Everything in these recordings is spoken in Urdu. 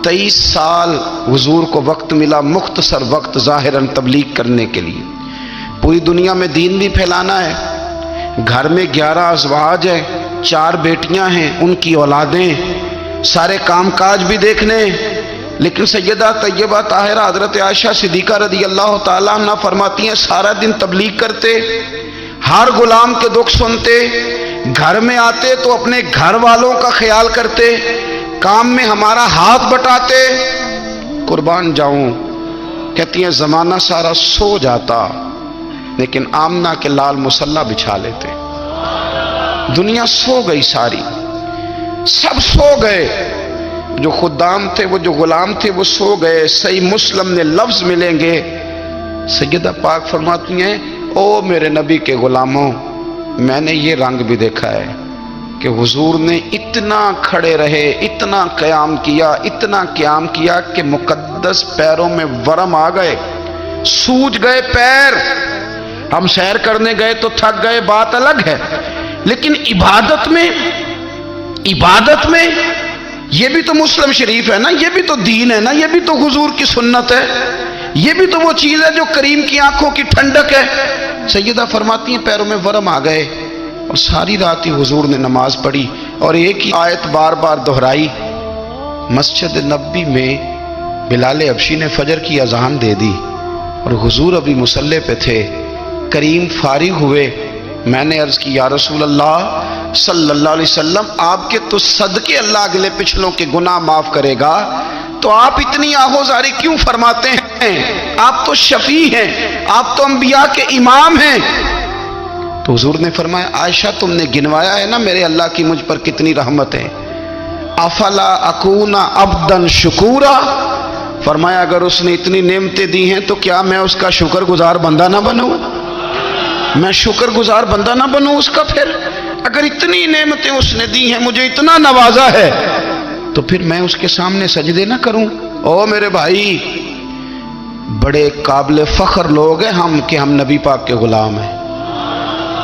23 سال حضور کو وقت ملا، مختصر وقت ظاہراً تبلیغ کرنے کے لیے، پوری دنیا میں دین بھی پھیلانا ہے۔ گھر میں 11 ازواج ہیں، 4 بیٹیاں ہیں، ان کی اولادیں، سارے کام کاج بھی دیکھنے، لیکن سیدہ طیبہ طاہرہ حضرت عائشہ صدیقہ رضی اللہ تعالیٰ عنہ فرماتی ہیں سارا دن تبلیغ کرتے، ہر غلام کے دکھ سنتے، گھر میں آتے تو اپنے گھر والوں کا خیال کرتے، کام میں ہمارا ہاتھ بٹاتے۔ قربان جاؤں، کہتی ہیں زمانہ سارا سو جاتا لیکن آمنہ کے لال مصلی بچھا لیتے۔ دنیا سو گئی، ساری سب سو گئے، جو خدام تھے، وہ جو غلام تھے، وہ سو گئے۔ صحیح مسلم میں لفظ ملیں گے، سیدہ پاک فرماتی ہیں او میرے نبی کے غلاموں، میں نے یہ رنگ بھی دیکھا ہے کہ حضور نے اتنا کھڑے رہے، اتنا قیام کیا، اتنا قیام کیا کہ مقدس پیروں میں ورم آ گئے، سوج گئے پیر۔ ہم سیر کرنے گئے تو تھک گئے، بات الگ ہے، لیکن عبادت میں یہ بھی تو مسلم شریف ہے نا، یہ بھی تو دین ہے نا، یہ بھی تو حضور کی سنت ہے، یہ بھی تو وہ چیز ہے جو کریم کی آنکھوں کی ٹھنڈک ہے۔ سیدہ فرماتی ہیں پیروں میں ورم آ گئے، اور ساری رات ہی حضور نے نماز پڑھی اور ایک ہی آیت بار بار دہرائی۔ مسجد نبوی میں بلال حبشی نے فجر کی اذان دے دی اور حضور ابھی مصلی پہ تھے۔ کریم فارغ ہوئے، میں نے عرض کی یا رسول اللہ صلی اللہ علیہ وسلم، آپ کے تو صدقے اللہ اگلے پچھلوں کے گناہ معاف کرے گا، تو آپ اتنی آہوزاری کیوں فرماتے ہیں؟ آپ تو شفیع ہیں، آپ تو انبیاء کے امام ہیں۔ تو حضور نے فرمایا عائشہ تم نے گنوایا ہے نا میرے اللہ کی مجھ پر کتنی رحمت ہے، افلا اکون عبدا شکورا، فرمایا اگر اس نے اتنی نعمتیں دی ہیں تو کیا میں اس کا شکر گزار بندہ نہ بنوں؟ میں شکر گزار بندہ نہ بنوں اس کا؟ پھر اگر اتنی نعمتیں اس نے دی ہیں، مجھے اتنا نوازا ہے، تو پھر میں اس کے سامنے سجدے نہ کروں؟ او میرے بھائی، بڑے قابل فخر لوگ ہیں ہم کہ ہم نبی پاک کے غلام ہیں،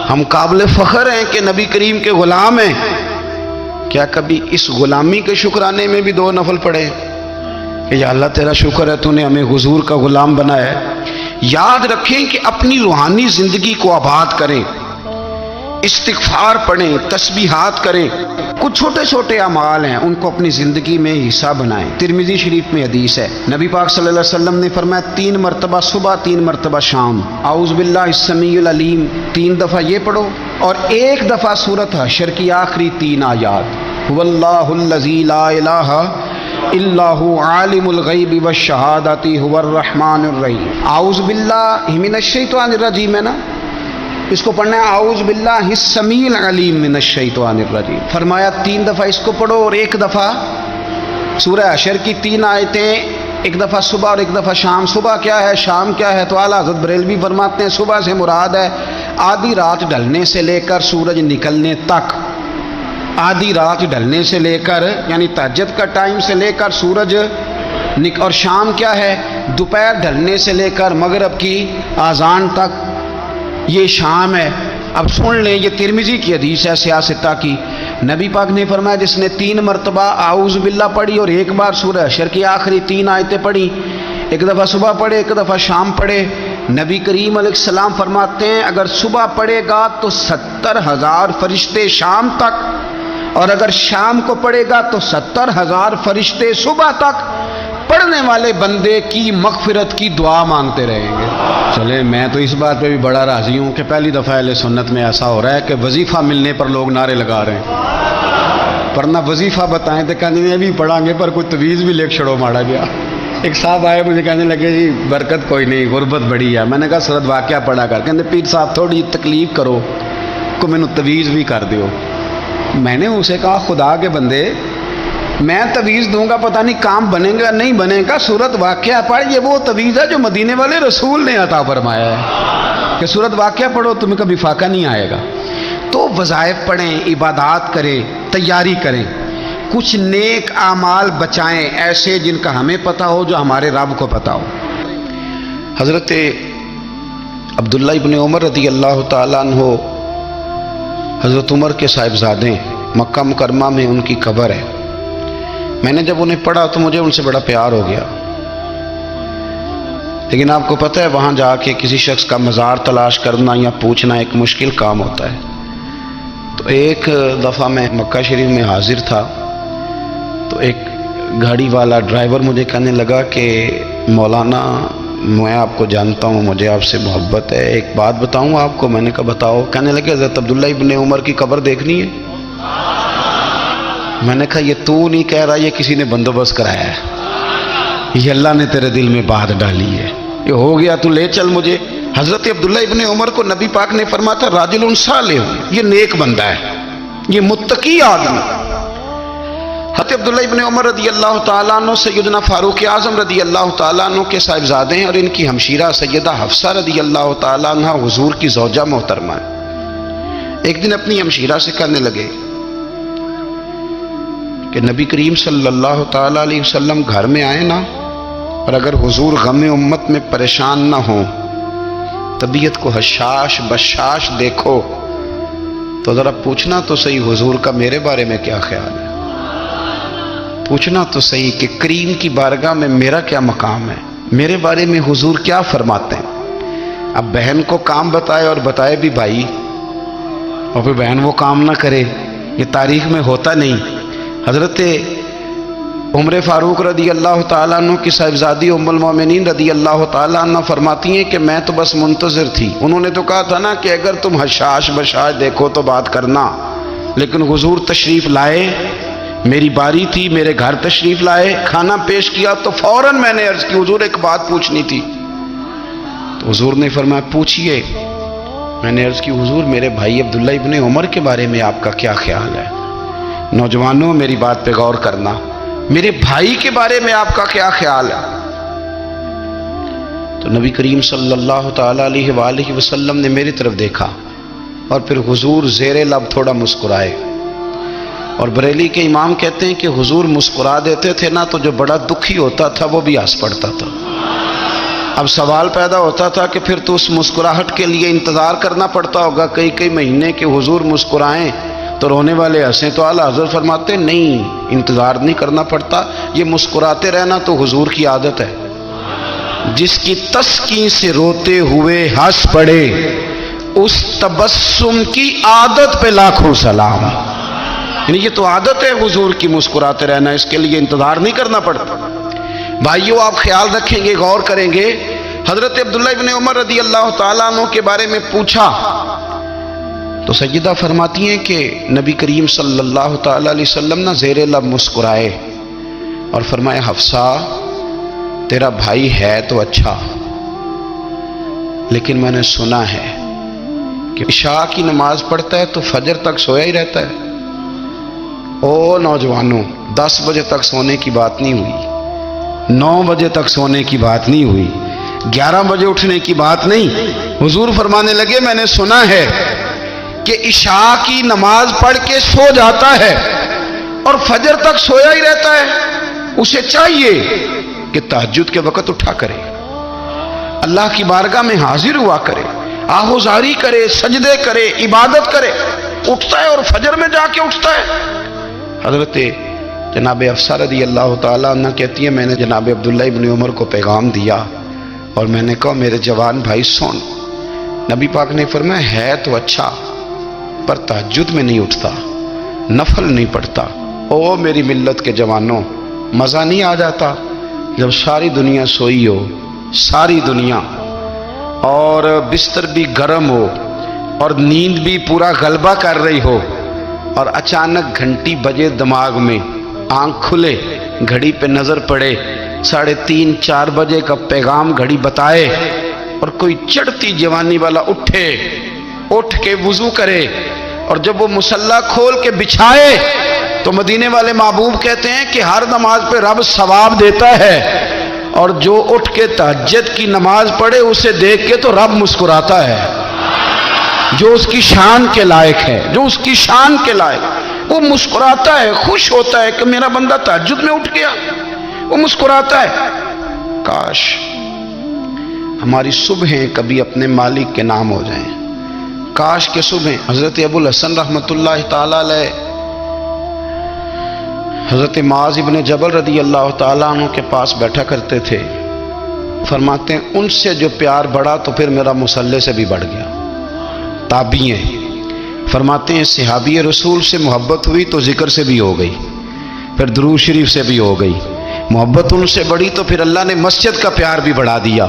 ہم قابل فخر ہیں کہ نبی کریم کے غلام ہیں۔ کیا کبھی اس غلامی کے شکرانے میں بھی 2 نفل پڑھے کہ یا اللہ تیرا شکر ہے تو نے ہمیں حضور کا غلام بنایا ہے؟ یاد رکھیں کہ اپنی روحانی زندگی کو آباد کریں، استغفار پڑھیں، تسبیحات کریں، کچھ چھوٹے چھوٹے اعمال ہیں ان کو اپنی زندگی میں حصہ بنائیں۔ ترمذی شریف میں حدیث ہے، نبی پاک صلی اللہ علیہ وسلم نے فرمایا 3 مرتبہ صبح، 3 مرتبہ شام اعوذ باللہ السمیع العلیم 3 دفعہ یہ پڑھو، اور 1 دفعہ سورۃ حشر کی آخری 3 آیات، هو اللہ الذی لا الہ الا هو عالم الغیب والشہادۃ هو الرحمن الرحیم۔ اعوذ باللہ من الشیطان الرجیم ہے نا، اس کو پڑھنا ہے اعوذ باللہ السمیع العلیم من الشیطان الرجیم، فرمایا 3 دفعہ اس کو پڑھو، اور 1 دفعہ سورہ حشر کی 3 آیتیں، 1 دفعہ صبح اور 1 دفعہ شام۔ صبح کیا ہے، شام کیا ہے؟ تو اعلیٰ حضرت بریلوی فرماتے ہیں صبح سے مراد ہے آدھی رات ڈھلنے سے لے کر سورج نکلنے تک، آدھی رات ڈھلنے سے لے کر یعنی تہجد کا ٹائم سے لے کر سورج اور شام کیا ہے، دوپہر ڈھلنے سے لے کر مغرب کی اذان تک، یہ شام ہے۔ اب سن لیں، یہ ترمذی کی حدیث ہے سیاستہ کی، نبی پاک نے فرمایا جس نے 3 مرتبہ اعوذ باللہ پڑھی اور 1 بار سورہ حشر کی آخری 3 آیتیں پڑھی، 1 دفعہ صبح پڑھے، 1 دفعہ شام پڑھے، نبی کریم علیہ السلام فرماتے ہیں اگر صبح پڑھے گا تو 70,000 فرشتے شام تک، اور اگر شام کو پڑھے گا تو 70,000 فرشتے صبح تک پڑھنے والے بندے کی مغفرت کی دعا مانگتے رہیں گے۔ چلے میں تو اس بات پہ بھی بڑا راضی ہوں کہ پہلی دفعہ اہل سنت میں ایسا ہو رہا ہے کہ وظیفہ ملنے پر لوگ نعرے لگا رہے ہیں، ورنہ وظیفہ بتائیں تو کہنے ابھی پڑھیں گے پر کوئی تویز بھی لکھ چھڑو ماڑا گیا۔ ایک صاحب آئے مجھے کہنے لگے جی برکت کوئی نہیں، غربت بڑی ہے، میں نے کہا سرد واقعہ پڑھا کر، کہتے پیر صاحب تھوڑی تکلیف کرو کو میں نے تویز بھی کر دیو۔ میں نے اسے کہا خدا کے بندے میں تویز دوں گا پتہ نہیں کام بنے گا نہیں بنے گا، سورت واقعہ پڑھ، یہ وہ تویز ہے جو مدینے والے رسول نے عطا فرمایا ہے کہ سورت واقعہ پڑھو تمہیں کبھی فاقہ نہیں آئے گا۔ تو وظائف پڑھیں، عبادات کریں، تیاری کریں، کچھ نیک اعمال بچائیں ایسے جن کا ہمیں پتہ ہو، جو ہمارے رب کو پتہ ہو۔ حضرت عبداللہ ابن عمر رضی اللہ تعالیٰ عنہ حضرت عمر کے صاحبزادے، مکہ مکرمہ میں ان کی قبر ہے۔ میں نے جب انہیں پڑھا تو مجھے ان سے بڑا پیار ہو گیا، لیکن آپ کو پتہ ہے وہاں جا کے کسی شخص کا مزار تلاش کرنا یا پوچھنا ایک مشکل کام ہوتا ہے۔ تو ایک دفعہ میں مکہ شریف میں حاضر تھا، تو ایک گاڑی والا ڈرائیور مجھے کہنے لگا کہ مولانا میں آپ کو جانتا ہوں، مجھے آپ سے محبت ہے، ایک بات بتاؤں آپ کو؟ میں نے کہا بتاؤ۔ کہنے لگے حضرت عبداللہ ابن عمر کی قبر دیکھنی ہے۔ میں نے کہا یہ تو نہیں کہہ رہا، یہ کسی نے بندوبست کرایا ہے، یہ اللہ نے تیرے دل میں بات ڈالی ہے، یہ ہو گیا، تو لے چل مجھے۔ حضرت عبداللہ ابن عمر کو نبی پاک نے فرمایا تھا راجل صالح، یہ نیک بندہ ہے، یہ متقی آدمی۔ حضرت عبداللہ ابن عمر رضی اللہ تعالیٰ عنہ سیدنا فاروق اعظم رضی اللہ تعالیٰ عنہ کے صاحبزادے ہیں، اور ان کی ہمشیرہ سیدہ حفصہ رضی اللہ تعالیٰ عنہ حضور کی زوجہ محترمہ ہے۔ ایک دن اپنی ہمشیرہ سے کہنے لگے کہ نبی کریم صلی اللہ تعالیٰ علیہ وسلم گھر میں آئے نا، اور اگر حضور غم امت میں پریشان نہ ہوں، طبیعت کو حشاش بشاش دیکھو، تو ذرا پوچھنا تو صحیح حضور کا میرے بارے میں کیا خیال ہے، پوچھنا تو صحیح کہ کریم کی بارگاہ میں میرا کیا مقام ہے، میرے بارے میں حضور کیا فرماتے ہیں۔ اب بہن کو کام بتائے، اور بتائے بھی بھائی، اور پھر بہن وہ کام نہ کرے، یہ تاریخ میں ہوتا نہیں۔ حضرت عمر فاروق رضی اللہ تعالیٰ عنہ کی صاحبزادی ام المومنین رضی اللہ تعالیٰ عنہ فرماتی ہیں کہ میں تو بس منتظر تھی، انہوں نے تو کہا تھا نا کہ اگر تم حشاش بشاش دیکھو تو بات کرنا، لیکن حضور تشریف لائے، میری باری تھی، میرے گھر تشریف لائے، کھانا پیش کیا تو فوراً میں نے عرض کی حضور ایک بات پوچھنی تھی۔ تو حضور نے فرمایا پوچھئے۔ میں نے عرض کی حضور میرے بھائی عبداللہ ابن عمر کے بارے میں آپ کا کیا خیال ہے؟ نوجوانوں میری بات پہ غور کرنا، میرے بھائی کے بارے میں آپ کا کیا خیال ہے؟ تو نبی کریم صلی اللہ تعالیٰ علیہ وآلہ وسلم نے میری طرف دیکھا، اور پھر حضور زیر لب تھوڑا مسکرائے، اور بریلی کے امام کہتے ہیں کہ حضور مسکرا دیتے تھے نا تو جو بڑا دکھی ہوتا تھا وہ بھی ہنس پڑتا تھا۔ اب سوال پیدا ہوتا تھا کہ پھر تو اس مسکراہٹ کے لیے انتظار کرنا پڑتا ہوگا کئی مہینے کہ حضور مسکرائیں تو رونے والے ہنسیں، تو اعلیٰ حضرت فرماتے نہیں، انتظار نہیں کرنا پڑتا، یہ مسکراتے رہنا تو حضور کی عادت ہے۔ جس کی تسکین سے روتے ہوئے ہنس پڑے، اس تبسم کی عادت پہ لاکھوں سلام۔ یعنی یہ تو عادت ہے حضور کی مسکراتے رہنا، اس کے لیے انتظار نہیں کرنا پڑتا۔ بھائیو آپ خیال رکھیں گے، غور کریں گے، حضرت عبداللہ ابن عمر رضی اللہ تعالیٰ عنہ کے بارے میں پوچھا تو سیدہ فرماتی ہیں کہ نبی کریم صلی اللہ تعالیٰ علیہ وسلم نہ زیر لب مسکرائے اور فرمایا حفصہ تیرا بھائی ہے تو اچھا، لیکن میں نے سنا ہے کہ عشاء کی نماز پڑھتا ہے تو فجر تک سویا ہی رہتا ہے۔ او نوجوانوں، 10 بجے تک سونے کی بات نہیں ہوئی، 9 بجے تک سونے کی بات نہیں ہوئی، 11 بجے اٹھنے کی بات نہیں۔ حضور فرمانے لگے میں نے سنا ہے کہ عشاء کی نماز پڑھ کے سو جاتا ہے اور فجر تک سویا ہی رہتا ہے، اسے چاہیے کہ تہجد کے وقت اٹھا کرے، اللہ کی بارگاہ میں حاضر ہوا کرے، آہوزاری کرے، سجدے کرے، عبادت کرے، اٹھتا ہے اور فجر میں جا کے اٹھتا ہے۔ حضرت جناب حفصہ رضی اللہ تعالیٰ عنہ کہتی ہے میں نے جناب عبداللہ ابن عمر کو پیغام دیا اور میں نے کہا میرے جوان بھائی سن، نبی پاک نے فرمایا ہے تو اچھا پر تہجد میں نہیں اٹھتا، نفل نہیں پڑھتا۔ او میری ملت کے جوانوں، مزہ نہیں آ جاتا جب ساری دنیا سوئی ہو، ساری دنیا، اور بستر بھی گرم ہو اور نیند بھی پورا غلبہ کر رہی ہو، اور اچانک گھنٹی بجے دماغ میں، آنکھ کھلے، گھڑی پہ نظر پڑے، 3:30 4 بجے کا پیغام گھڑی بتائے، اور کوئی چڑھتی جوانی والا اٹھ کے وضو کرے، اور جب وہ مصلی کھول کے بچھائے تو مدینے والے محبوب کہتے ہیں کہ ہر نماز پہ رب ثواب دیتا ہے، اور جو اٹھ کے تہجد کی نماز پڑھے اسے دیکھ کے تو رب مسکراتا ہے، جو اس کی شان کے لائق ہے، جو اس کی شان کے لائق، وہ مسکراتا ہے، خوش ہوتا ہے کہ میرا بندہ تہجد میں اٹھ گیا، وہ مسکراتا ہے۔ کاش ہماری صبحیں کبھی اپنے مالک کے نام ہو جائیں، کاش کے صبح حضرت ابو الحسن رحمۃ اللہ تعالی علیہ حضرت معاذ ابن جبل رضی اللہ تعالیٰ عنہ کے پاس بیٹھا کرتے تھے. فرماتے ہیں ان سے جو پیار بڑھا تو پھر میرا مصلی سے بھی بڑھ گیا. تابعی ہیں. فرماتے ہیں صحابی رسول سے محبت ہوئی تو ذکر سے بھی ہو گئی, پھر درود شریف سے بھی ہو گئی. محبت ان سے بڑھی تو پھر اللہ نے مسجد کا پیار بھی بڑھا دیا.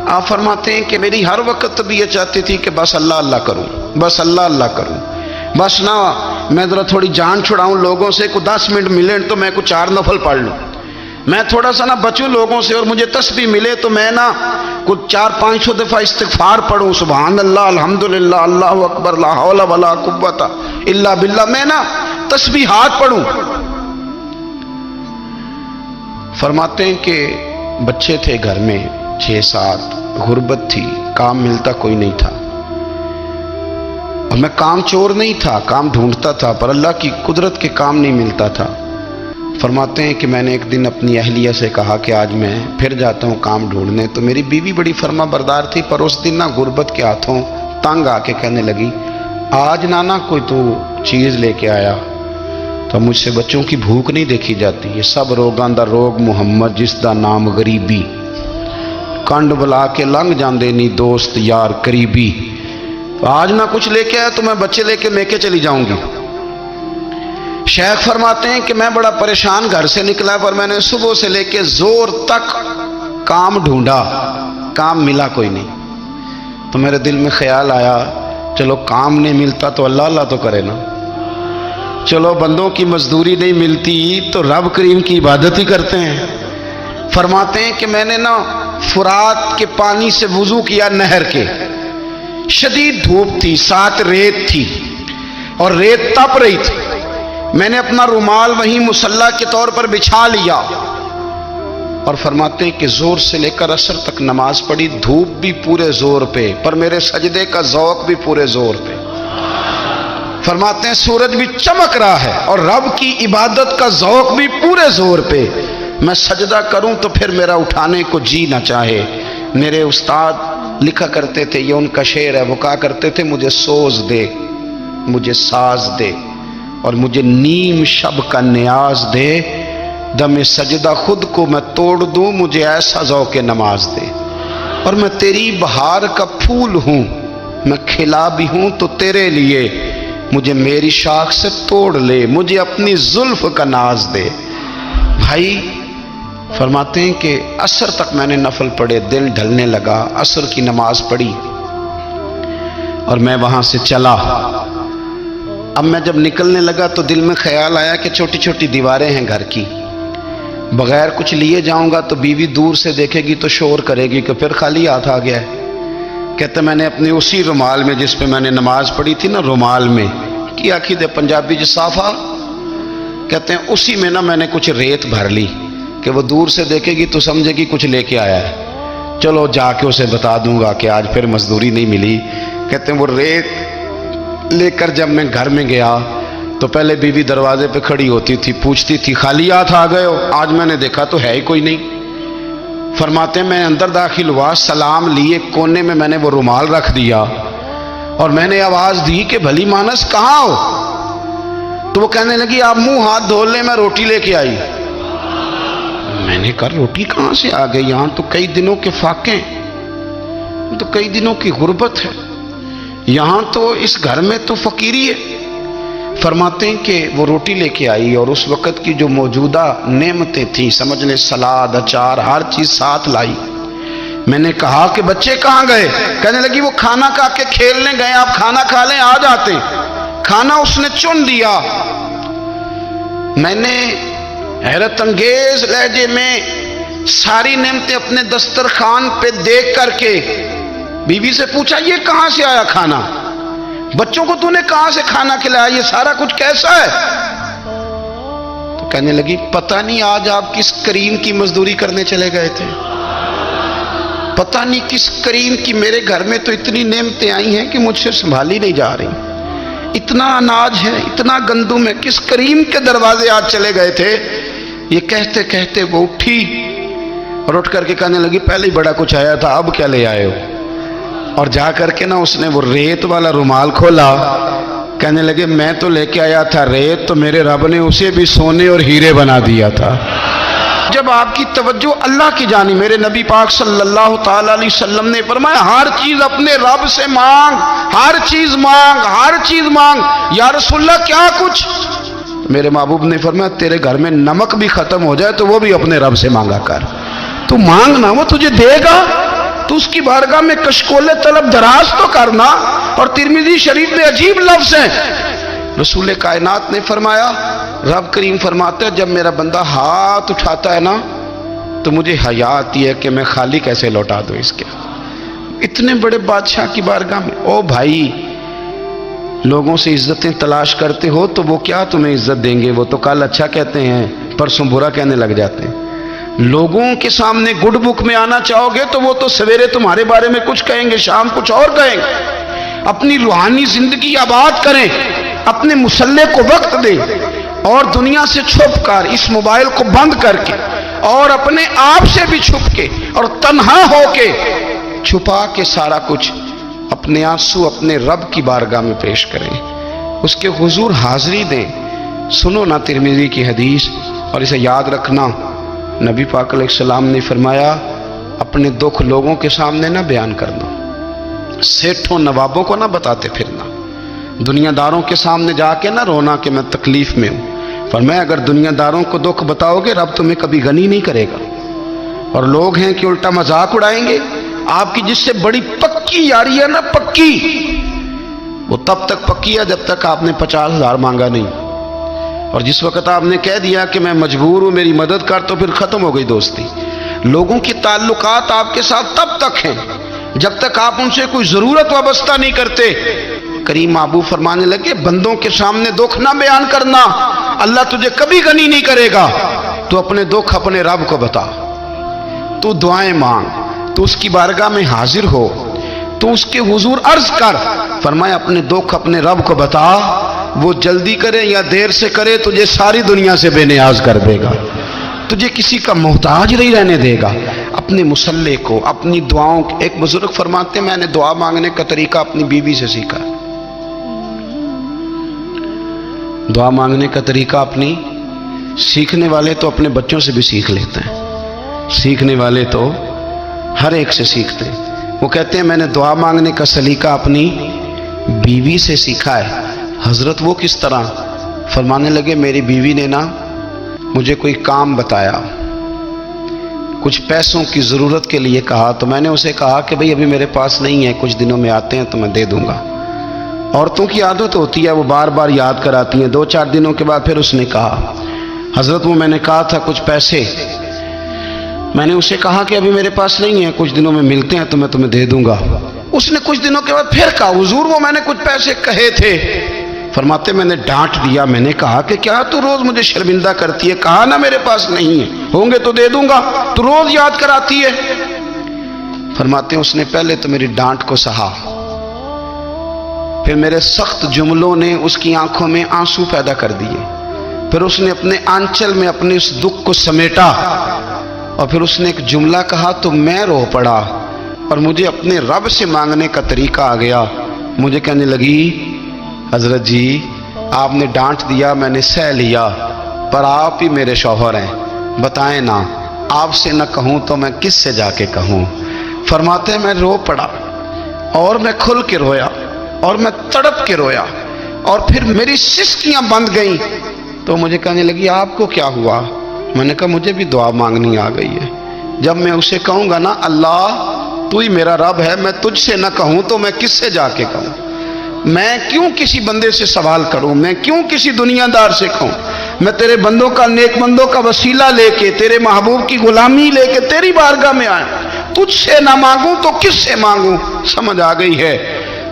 آپ فرماتے ہیں کہ میری ہر وقت طبیعت چاہتی تھی کہ بس اللہ اللہ کروں, بس اللہ اللہ کروں, بس نہ میں ذرا تھوڑی جان چھڑاؤں لوگوں سے, کو 10 منٹ ملے تو میں کو 4 نفل پڑھ لوں, میں تھوڑا سا نہ بچوں لوگوں سے, اور مجھے تسبیح ملے تو میں نہ کچھ 400-500 دفعہ استغفار پڑھوں, سبحان اللہ, الحمدللہ, اللہ اکبر, لا حول ولا قوت الا باللہ, میں نہ تسبیحات پڑھوں. فرماتے ہیں کہ بچے تھے گھر میں 6-7, غربت تھی, کام ملتا کوئی نہیں تھا, اور میں کام چور نہیں تھا, کام ڈھونڈتا تھا, پر اللہ کی قدرت کے کام نہیں ملتا تھا. فرماتے ہیں کہ میں نے ایک دن اپنی اہلیہ سے کہا کہ آج میں پھر جاتا ہوں کام ڈھونڈنے. تو میری بیوی بڑی فرما بردار تھی, پر اس دن نہ غربت کے ہاتھوں تنگ آ کے کہنے لگی آج نانا کوئی تو چیز لے کے آیا. تو مجھ سے بچوں کی بھوک نہیں دیکھی جاتی, یہ سب روگاں دا روگ محمد جس دا نام غریبی, کنڈ بلا کے لنگ جاندے نہیں دوست یار قریبی. آج نہ کچھ لے کے آیا تو میں بچے لے کے میکے چلی جاؤں گی. شیخ فرماتے ہیں کہ میں بڑا پریشان گھر سے نکلا, پر میں نے صبح سے لے کے زور تک کام ڈھونڈا, کام ملا کوئی نہیں. تو میرے دل میں خیال آیا چلو کام نہیں ملتا تو اللہ اللہ تو کرے نا, چلو بندوں کی مزدوری نہیں ملتی تو رب کریم کی عبادت ہی کرتے ہیں. فرماتے ہیں کہ میں نے نا فرات کے پانی سے وضو کیا, نہر کے, شدید دھوپ تھی, ساتھ ریت تھی اور ریت تپ رہی تھی. میں نے اپنا رومال وہیں مصلی کے طور پر بچھا لیا, اور فرماتے ہیں کہ زور سے لے کر عصر تک نماز پڑھی, دھوپ بھی پورے زور پہ, پر میرے سجدے کا ذوق بھی پورے زور پہ. فرماتے ہیں سورج بھی چمک رہا ہے اور رب کی عبادت کا ذوق بھی پورے زور پہ. میں سجدہ کروں تو پھر میرا اٹھانے کو جی نہ چاہے. میرے استاد لکھا کرتے تھے, یہ ان کا شعر ہے, وہ کہا کرتے تھے مجھے سوز دے, مجھے ساز دے, اور مجھے نیم شب کا نیاز دے, دم سجدہ خود کو میں توڑ دوں, مجھے ایسا ذوق نماز دے. اور میں تیری بہار کا پھول ہوں, میں کھلا بھی ہوں تو تیرے لیے, مجھے میری شاخ سے توڑ لے, مجھے اپنی زلف کا ناز دے. بھائی فرماتے ہیں کہ عصر تک میں نے نفل پڑھے, دل ڈھلنے لگا, عصر کی نماز پڑھی اور میں وہاں سے چلا. اب میں جب نکلنے لگا تو دل میں خیال آیا کہ چھوٹی چھوٹی دیواریں ہیں گھر کی, بغیر کچھ لیے جاؤں گا تو بیوی دور سے دیکھے گی تو شور کرے گی کہ پھر خالی ہاتھ آ گیا ہے. کہتے میں نے اپنے اسی رومال میں جس پہ میں نے نماز پڑھی تھی نا, رومال میں کی آخی دے پنجابی جو صافہ کہتے ہیں, اسی میں نا میں نے کچھ ریت بھر لی کہ وہ دور سے دیکھے گی تو سمجھے گی کچھ لے کے آیا ہے. چلو جا کے اسے بتا دوں گا کہ آج پھر مزدوری نہیں ملی. کہتے ہیں وہ ریت لے کر جب میں گھر میں گیا تو پہلے بیوی دروازے پہ کھڑی ہوتی تھی, پوچھتی تھی خالی ہاتھ آ گئے ہو, آج میں نے دیکھا تو ہے ہی کوئی نہیں. فرماتے ہیں میں اندر داخل ہوا, سلام لیے, کونے میں نے وہ رومال رکھ دیا اور میں نے آواز دی کہ بھلی مانس کہاں ہو. تو وہ کہنے لگی آپ منہ ہاتھ دھو لیں, میں روٹی لے کے آئی. میں نے کہا روٹی کہاں سے آ گئی, یہاں تو کئی دنوں کے فاقے, تو کئی دنوں کی غربت ہے, یہاں تو اس گھر میں تو فقیری ہے. فرماتے ہیں کہ وہ روٹی لے کے آئی اور اس وقت کی جو موجودہ نعمتیں تھیں, سمجھ لیں سلاد, اچار, ہر چیز ساتھ لائی. میں نے کہا کہ بچے کہاں گئے؟ کہنے لگی وہ کھانا کھا کے کھیلنے گئے, آپ کھانا کھا لیں آ جاتے. کھانا اس نے چن دیا. میں نے حیرت انگیز لہجے میں ساری نعمتیں اپنے دسترخوان پہ دیکھ کر کے بیوی سے پوچھا یہ کہاں سے آیا کھانا, بچوں کو تو نے کہاں سے کھانا کھلایا, یہ سارا کچھ کیسا ہے؟ تو کہنے لگی پتہ نہیں آج آپ کس کریم کی مزدوری کرنے چلے گئے تھے, پتہ نہیں کس کریم کی, میرے گھر میں تو اتنی نعمتیں آئی ہیں کہ مجھ سے سنبھالی نہیں جا رہی, اتنا اناج ہے, اتنا گندم ہے, کس کریم کے دروازے آج چلے گئے تھے. یہ کہتے کہتے وہ اٹھی اور اٹھ کر کے کہنے لگی پہلے ہی بڑا کچھ آیا تھا, اب کیا لے آئے ہو. اور جا کر کے نا اس نے وہ ریت والا رومال کھولا, کہنے لگے میں تو لے کے آیا تھا ریت، تو میرے رب نے اسے بھی سونے اور ہیرے بنا دیا تھا۔ جب آپ کی توجہ اللہ کی جانب، میرے نبی پاک صلی اللہ تعالی علیہ وسلم نے فرمایا ہر چیز اپنے رب سے مانگ، ہر چیز مانگ، ہر چیز مانگ۔ یا رسول اللہ کیا کچھ؟ میرے محبوب نے فرمایا تیرے گھر میں نمک بھی ختم ہو جائے تو وہ بھی اپنے رب سے مانگا کر، تو مانگنا وہ تجھے دے گا، تو اس کی بارگاہ میں کشکول طلب دراز تو کرنا۔ اور ترمذی شریف میں عجیب لفظ ہیں، رسول کائنات نے فرمایا، رب کریم فرماتا ہے جب میرا بندہ ہاتھ اٹھاتا ہے نا تو مجھے حیا آتی ہے کہ میں خالی کیسے لوٹا دوں اس کے۔ اتنے بڑے بادشاہ کی بارگاہ میں، او بھائی لوگوں سے عزتیں تلاش کرتے ہو تو وہ کیا تمہیں عزت دیں گے؟ وہ تو کل اچھا کہتے ہیں پرسوں برا کہنے لگ جاتے ہیں۔ لوگوں کے سامنے گڈ بک میں آنا چاہو گے تو وہ تو سویرے تمہارے بارے میں کچھ کہیں گے، شام کچھ اور کہیں گے۔ اپنی روحانی زندگی آباد کریں، اپنے مسلح کو وقت دیں، اور دنیا سے چھپ کر اس موبائل کو بند کر کے اور اپنے آپ سے بھی چھپ کے اور تنہا ہو کے چھپا کے سارا کچھ اپنے آنسو اپنے رب کی بارگاہ میں پیش کریں، اس کے حضور حاضری دیں۔ سنو نا ترمذی کی حدیث اور اسے یاد رکھنا، نبی پاک علیہ السلام نے فرمایا اپنے دکھ لوگوں کے سامنے نہ بیان کرنا، سیٹھوں نوابوں کو نہ بتاتے پھرنا، دنیا داروں کے سامنے جا کے نہ رونا کہ میں تکلیف میں ہوں۔ فرمایا اگر دنیا داروں کو دکھ بتاؤ گے رب تمہیں کبھی غنی نہیں کرے گا۔ اور لوگ ہیں کہ الٹا مذاق اڑائیں گے آپ کی جس سے بڑی پکی یاری ہے نا، پکی، وہ تب تک پکی ہے جب تک آپ نے 50,000 مانگا نہیں، اور جس وقت آپ نے کہہ دیا کہ میں مجبور ہوں میری مدد کر تو پھر ختم ہو گئی دوستی۔ لوگوں کی تعلقات آپ کے ساتھ تب تک ہیں جب تک آپ ان سے کوئی ضرورت وابستہ نہیں کرتے۔ کریم محبوب فرمانے لگے بندوں کے سامنے دکھ نہ بیان کرنا، اللہ تجھے کبھی غنی نہیں کرے گا۔ تو اپنے دکھ اپنے رب کو بتا، تو دعائیں مانگ، تو اس کی بارگاہ میں حاضر ہو، تو اس کے حضور عرض کر۔ فرمایا اپنے دکھ اپنے رب کو بتا، وہ جلدی کرے یا دیر سے کرے تجھے ساری دنیا سے بے نیاز کر دے گا، تجھے کسی کا محتاج نہیں رہنے دے گا۔ اپنے مسلح کو، اپنی دعاؤں، ایک بزرگ فرماتے ہیں میں نے دعا مانگنے کا طریقہ اپنی بیوی سے سیکھا، دعا مانگنے کا طریقہ اپنی، سیکھنے والے تو اپنے بچوں سے بھی سیکھ لیتے ہیں، سیکھنے والے تو ہر ایک سے سیکھتے ہیں۔ وہ کہتے ہیں میں نے دعا مانگنے کا سلیقہ اپنی بیوی سے سیکھا ہے۔ حضرت وہ کس طرح؟ فرمانے لگے میری بیوی نے نا مجھے کوئی کام بتایا، کچھ پیسوں کی ضرورت کے لیے کہا، تو میں نے اسے کہا کہ بھئی ابھی میرے پاس نہیں ہے، کچھ دنوں میں آتے ہیں تو میں دے دوں گا۔ عورتوں کی عادت ہوتی ہے وہ بار بار یاد کراتی ہیں، 2-4 دنوں کے بعد پھر اس نے کہا حضرت وہ میں نے کہا تھا کچھ پیسے، میں نے اسے کہا کہ ابھی میرے پاس نہیں ہے، کچھ دنوں میں ملتے ہیں تو میں تمہیں دے دوں گا۔ اس نے کچھ دنوں کے بعد پھر کہا حضور وہ میں نے کچھ پیسے کہے تھے۔ فرماتے میں نے ڈانٹ دیا، میں نے کہا کہ کیا تو روز مجھے شرمندہ کرتی ہے، کہا نا میرے پاس نہیں ہے، ہوں گے تو دے دوں گا، تو روز یاد کراتی ہے۔ فرماتے ہیں اس نے پہلے تو میری ڈانٹ کو سہا، پھر میرے سخت جملوں نے اس کی آنکھوں میں آنسو پیدا کر دیے، پھر اس نے اپنے آنچل میں اپنے اس دکھ کو سمیٹا، اور پھر اس نے ایک جملہ کہا تو میں رو پڑا، اور مجھے اپنے رب سے مانگنے کا طریقہ آ گیا۔ مجھے کہنے لگی حضرت جی آپ نے ڈانٹ دیا میں نے سہ لیا، پر آپ ہی میرے شوہر ہیں، بتائیں نا آپ سے نہ کہوں تو میں کس سے جا کے کہوں۔ فرماتے ہیں میں رو پڑا، اور میں کھل کے رویا، اور میں تڑپ کے رویا، اور پھر میری سسکیاں بند گئیں۔ تو مجھے کہنے لگی آپ کو کیا ہوا؟ میں نے کہا مجھے بھی دعا مانگنی آ گئی ہے، جب میں اسے کہوں گا نا اللہ تو ہی میرا رب ہے، میں تجھ سے نہ کہوں تو میں کس سے جا کے کہوں؟ میں کیوں کسی بندے سے سوال کروں؟ میں کیوں کسی دنیا دار سے کہوں؟ میں تیرے بندوں کا، نیک بندوں کا وسیلہ لے کے، تیرے محبوب کی غلامی لے کے تیری بارگاہ میں آیا، تجھ سے نہ مانگوں تو کس سے مانگوں؟ سمجھ آ گئی ہے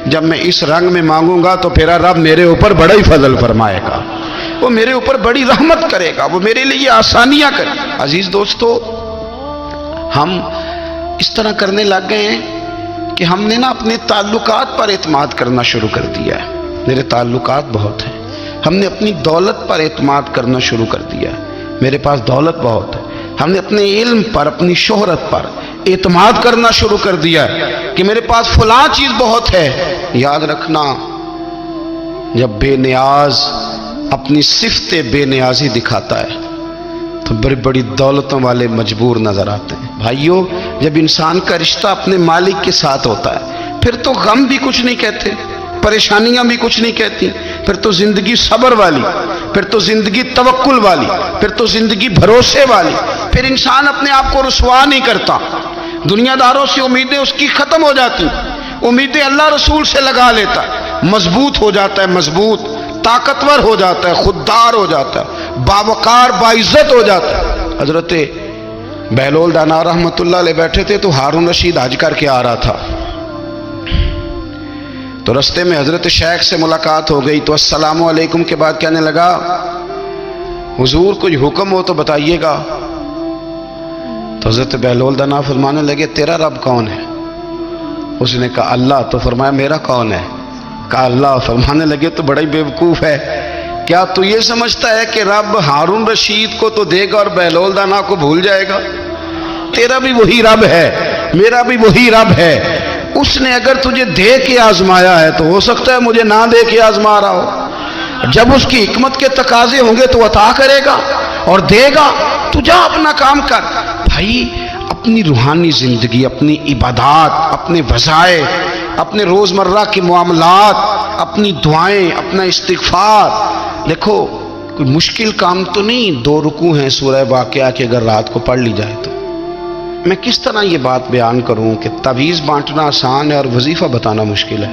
جب میں اس رنگ میں مانگوں گا تو پھر رب میرے اوپر بڑا ہی فضل فرمائے گا، وہ میرے اوپر بڑی رحمت کرے گا، وہ میرے لیے آسانیاں کرے گا۔ عزیز دوستو ہم اس طرح کرنے لگ گئے ہیں کہ ہم نے نا اپنے تعلقات پر اعتماد کرنا شروع کر دیا ہے۔ میرے تعلقات بہت ہیں، ہم نے اپنی دولت پر اعتماد کرنا شروع کر دیا ہے، میرے پاس دولت بہت ہے، ہم نے اپنے علم پر، اپنی شہرت پر اعتماد کرنا شروع کر دیا ہے کہ میرے پاس فلاں چیز بہت ہے۔ یاد رکھنا جب بے نیاز اپنی صفت بے نیازی دکھاتا ہے تو بڑی بڑی دولتوں والے مجبور نظر آتے ہیں۔ بھائیو، جب انسان کا رشتہ اپنے مالک کے ساتھ ہوتا ہے پھر تو غم بھی کچھ نہیں کہتے، پریشانیاں بھی کچھ نہیں کہتی، پھر تو زندگی صبر والی، پھر تو زندگی توکل والی، پھر تو زندگی بھروسے والی، پھر انسان اپنے آپ کو رسوا نہیں کرتا، دنیا داروں سے امیدیں اس کی ختم ہو جاتی، امیدیں اللہ رسول سے لگا لیتا ہے، مضبوط ہو جاتا ہے، مضبوط، طاقتور ہو جاتا ہے، خوددار ہو جاتا ہے، باوقار باعزت ہو جاتا ہے۔ حضرت بہلول دانا رحمت اللہ علیہ بیٹھے تھے تو ہارون رشید حج کر کے آ رہا تھا، تو رستے میں حضرت شیخ سے ملاقات ہو گئی تو السلام علیکم کے بعد کہنے لگا حضور کوئی حکم ہو تو بتائیے گا۔ تو حضرت بہلول دانا فرمانے لگے تیرا رب کون ہے؟ اس نے کہا اللہ۔ تو فرمایا میرا کون ہے؟ کہا اللہ۔ فرمانے لگے تو بڑا ہی بیوقوف ہے، کیا تو یہ سمجھتا ہے کہ رب ہارون رشید کو تو دے گا اور بہلول دانا کو بھول جائے گا؟ تیرا بھی وہی رب ہے، میرا بھی وہی رب ہے، اس نے اگر تجھے دے کے آزمایا ہے تو ہو سکتا ہے مجھے نہ دے کے آزما رہا ہو، جب اس کی حکمت کے تقاضے ہوں گے تو عطا کرے گا اور دے گا، تو جا اپنا کام کر۔ بھائی اپنی روحانی زندگی، اپنی عبادات، اپنے وظائف، اپنے روزمرہ کے معاملات، اپنی دعائیں، اپنا استغفار، دیکھو کوئی مشکل کام تو نہیں، 2 رکوع ہیں سورہ واقعہ کے اگر رات کو پڑھ لی جائے تو۔ میں کس طرح یہ بات بیان کروں کہ تعویذ بانٹنا آسان ہے اور وظیفہ بتانا مشکل ہے؟